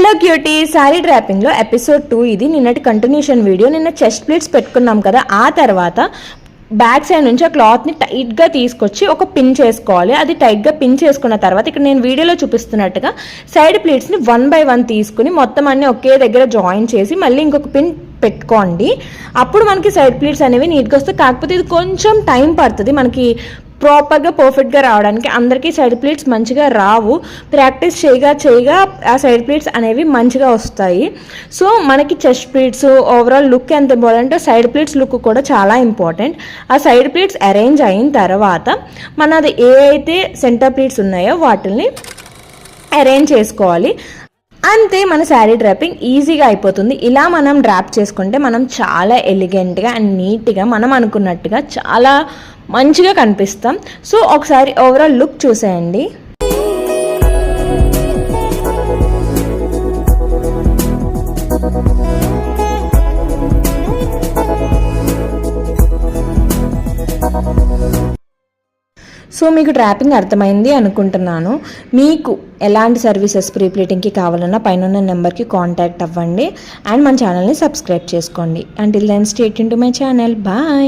Hello cutie, sari డ్రాపింగ్లో episode 2 ఇది. నిన్నటి continuation video. నిన్న చెస్ట్ ప్లీట్స్ పెట్టుకున్నాం కదా, ఆ తర్వాత బ్యాక్ సైడ్ నుంచి ఆ క్లాత్ని టైట్గా తీసుకొచ్చి ఒక పిన్ చేసుకోవాలి. అది టైట్గా పిన్ చేసుకున్న తర్వాత ఇక్కడ నేను వీడియోలో చూపిస్తున్నట్టుగా సైడ్ ప్లీట్స్ని 1 by 1 తీసుకుని మొత్తం అన్నీ ఒకే దగ్గర జాయిన్ చేసి మళ్ళీ ఇంకొక పిన్ పెట్టుకోండి. అప్పుడు మనకి సైడ్ ప్లీట్స్ అనేవి నీట్గా వస్తాయి. కాకపోతే ఇది కొంచెం టైం పడుతుంది మనకి ప్రాపర్గా పర్ఫెక్ట్గా రావడానికి. అందరికీ సైడ్ ప్లీట్స్ మంచిగా రావు. ప్రాక్టీస్ చేయగా ఆ సైడ్ ప్లీట్స్ అనేవి మంచిగా వస్తాయి. సో మనకి చెస్ట్ ప్లీట్స్ ఓవరాల్ లుక్ ఎంత ఇంపార్టెంట్, సైడ్ ప్లీట్స్ లుక్ కూడా చాలా ఇంపార్టెంట్. ఆ సైడ్ ప్లీట్స్ అరేంజ్ అయిన తర్వాత మనది ఏ అయితే సెంటర్ ప్లీట్స్ ఉన్నాయో వాటిని అరేంజ్ చేసుకోవాలి. అంతే, మన శారీ డ్రాపింగ్ ఈజీగా అయిపోతుంది. ఇలా మనం డ్రాప్ చేసుకుంటే మనం చాలా ఎలిగెంట్గా అండ్ నీట్గా మనం అనుకున్నట్టుగా చాలా మంచిగా కనిపిస్తాం. సో ఒకసారి ఓవరాల్ లుక్ చూసేయండి. సో మీకు డ్రాపింగ్ అర్థమైంది అనుకుంటున్నాను. మీకు ఎలాంటి సర్వీసెస్ ప్రీ ప్లీటింగ్కి కావాలన్నా పైన నెంబర్కి కాంటాక్ట్ అవ్వండి. అండ్ మన ఛానల్ని సబ్స్క్రైబ్ చేసుకోండి. Until then stay tuned to my channel. Bye.